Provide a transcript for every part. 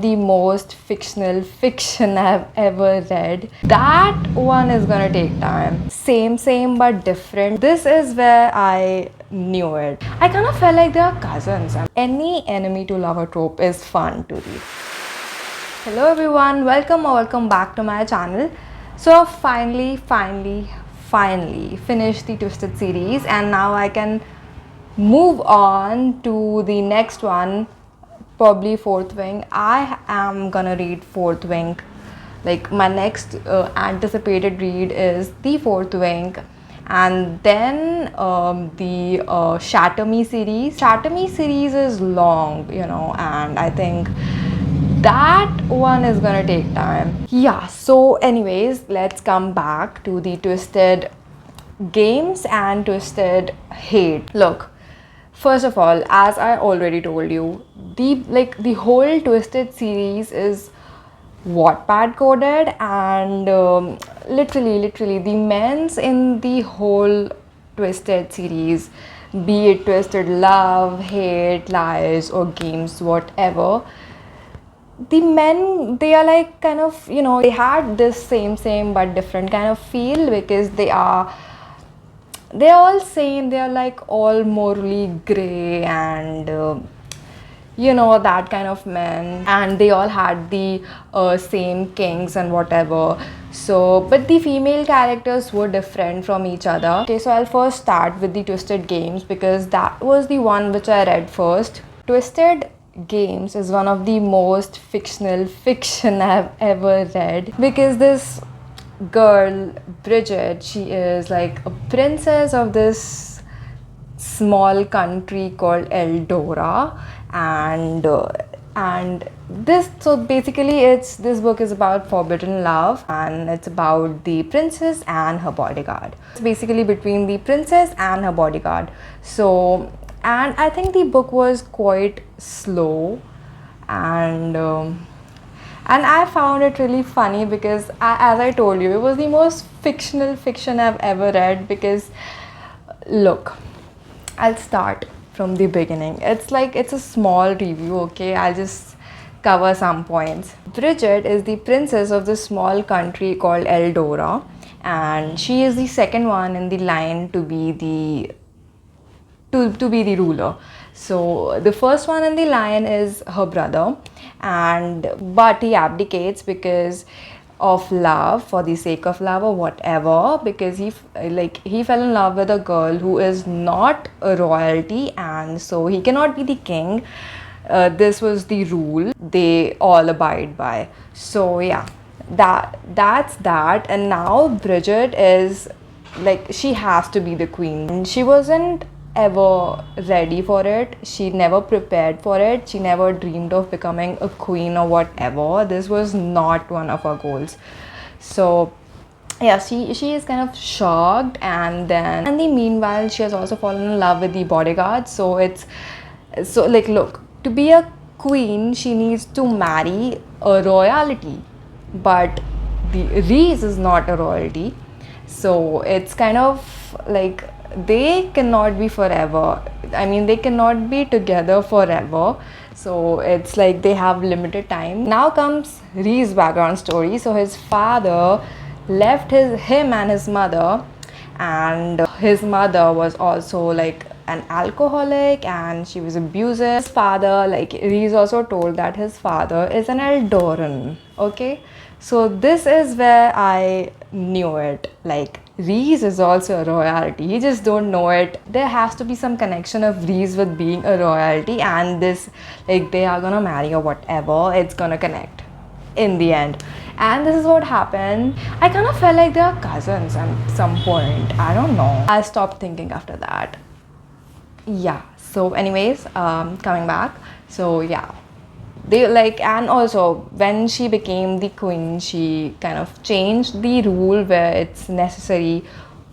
the most fictional fiction I've ever read. That one is gonna take time. Same but different. This is where I knew it. I kind of felt like they are cousins. Any enemy to lover trope is fun to read. Hello everyone, welcome back to my channel. So finally finished the Twisted series, and now I can move on to the next one, probably Fourth Wing. I am gonna read Fourth Wing. Like, my next anticipated read is the Fourth Wing, and then the Shatter Me series. Shatter Me series is long, and I think that one is gonna take time. Yeah, so anyways, let's come back to the Twisted Games and Twisted Hate. Look, first of all, as I already told you, the whole Twisted series is Wattpad coded, and literally the men's in the whole Twisted series, be it Twisted Love, Hate, Lies, or Games, whatever, the men, they are like kind of, they had this same but different kind of feel, because they're all same. They're like all morally gray and that kind of men, and they all had the same kings and whatever. So, but the female characters were different from each other. Okay, so I'll first start with the Twisted Games, because that was the one which I read first. Twisted Games is one of the most fictional fiction I've ever read, because this girl, Bridget, she is like a princess of this small country called Eldora, and this, so basically this book is about forbidden love, and it's about the princess and her bodyguard. It's basically between the princess and her bodyguard. So, and I think the book was quite slow, and I found it really funny, because as I told you, it was the most fictional fiction I've ever read. Because look, I'll start from the beginning. It's a small review, okay? I'll just cover some points. Bridget is the princess of this small country called Eldora, and she is the second one in the line to be the ruler. So the first one in the line is her brother, but he abdicates because of love, for the sake of love or whatever, because he fell in love with a girl who is not a royalty, and so he cannot be the king. This was the rule they all abide by. So yeah, that's that. And now Bridget is like, she has to be the queen, and she wasn't ever ready for it. She never prepared for it. She never dreamed of becoming a queen or whatever. This was not one of her goals. So yeah, she is kind of shocked, and then in the meanwhile she has also fallen in love with the bodyguard. So look, to be a queen she needs to marry a royalty, but the Reese is not a royalty. So it's kind of like, they cannot be forever. I mean, they cannot be together forever. So it's like they have limited time. Now comes Ree's background story. So his father left him and his mother, and his mother was also like an alcoholic, and she was abusive. His father, like, Reese also told that his father is an Eldoran. Okay, so this is where I knew it. Like, Reese is also a royalty. You just don't know it. There has to be some connection of Reese with being a royalty, and this, like, they are gonna marry or whatever. It's gonna connect in the end. And this is what happened. I kind of felt like they are cousins at some point. I don't know. I stopped thinking after that. Yeah. So anyways, coming back. So yeah, they like, and also when she became the queen, she kind of changed the rule where it's necessary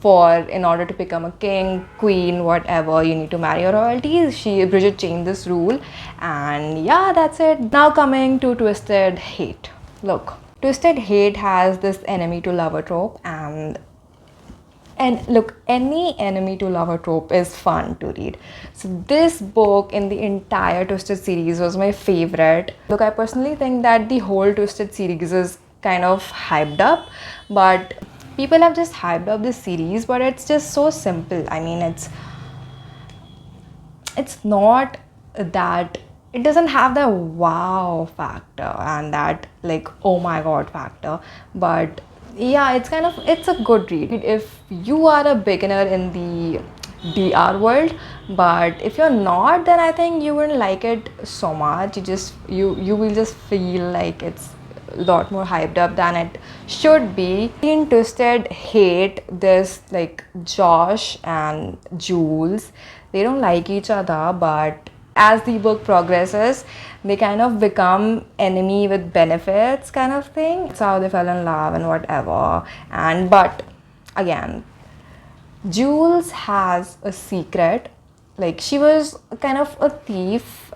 for, in order to become a king, queen, whatever, you need to marry a royalty. Bridget changed this rule, and yeah, that's it. Now coming to Twisted Hate. Look, Twisted Hate has this enemy to lover trope, and And look, any enemy to lover trope is fun to read. So this book in the entire Twisted series was my favorite. Look, I personally think that the whole Twisted series is kind of hyped up, but people have just hyped up this series, but it's just so simple. I mean, it's not that, it doesn't have the wow factor and that like oh my god factor, but yeah, it's a good read if you are a beginner in the DR world. But if you're not, then I think you wouldn't like it so much. You will just feel like it's a lot more hyped up than it should be. In Twisted Hate, this like Josh and Jules, they don't like each other, but as the book progresses, they kind of become enemy with benefits kind of thing. That's how they fell in love and whatever. And but again, Jules has a secret. Like, she was kind of a thief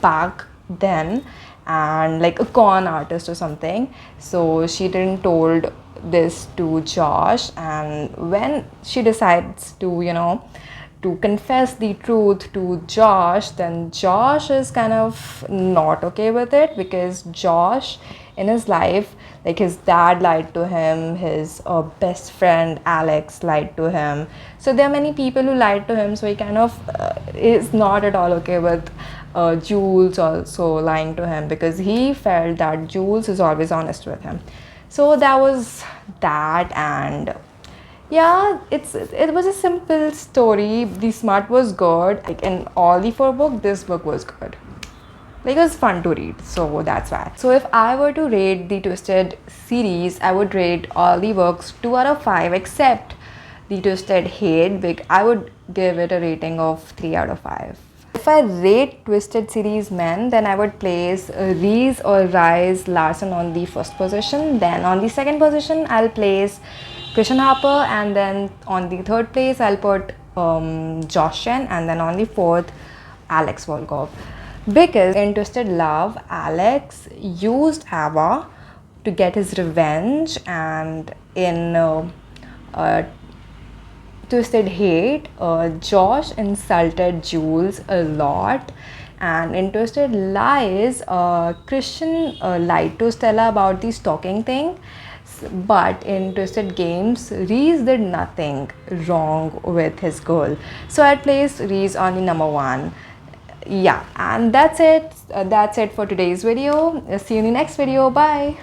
back then and like a con artist or something. So she didn't told this to Josh, and when she decides to, to confess the truth to Josh, then Josh is kind of not okay with it, because Josh in his life, like his dad lied to him, his best friend Alex lied to him. So there are many people who lied to him, so he kind of is not at all okay with Jules also lying to him, because he felt that Jules is always honest with him. So that was that. And yeah, it was a simple story. The smart was good. Like in all the 4 books, this book was good. Like, it was fun to read, so that's why. So if I were to rate the Twisted series, I would rate all the books 2 out of 5 except the Twisted Hate. I would give it a rating of 3 out of 5. If I rate Twisted series men, then I would place Reese or Rise Larson on the first position. Then on the second position, I'll place Christian Harper, and then on the third place, I'll put Josh Chen, and then on the fourth, Alex Volkov. Because in Twisted Love, Alex used Ava to get his revenge, and in Twisted Hate, Josh insulted Jules a lot. And in Twisted Lies, Christian lied to Stella about the stalking thing. But in Twisted Games, Reese did nothing wrong with his girl. So I'd place Reese on the number 1. Yeah, and that's it. That's it for today's video. See you in the next video. Bye.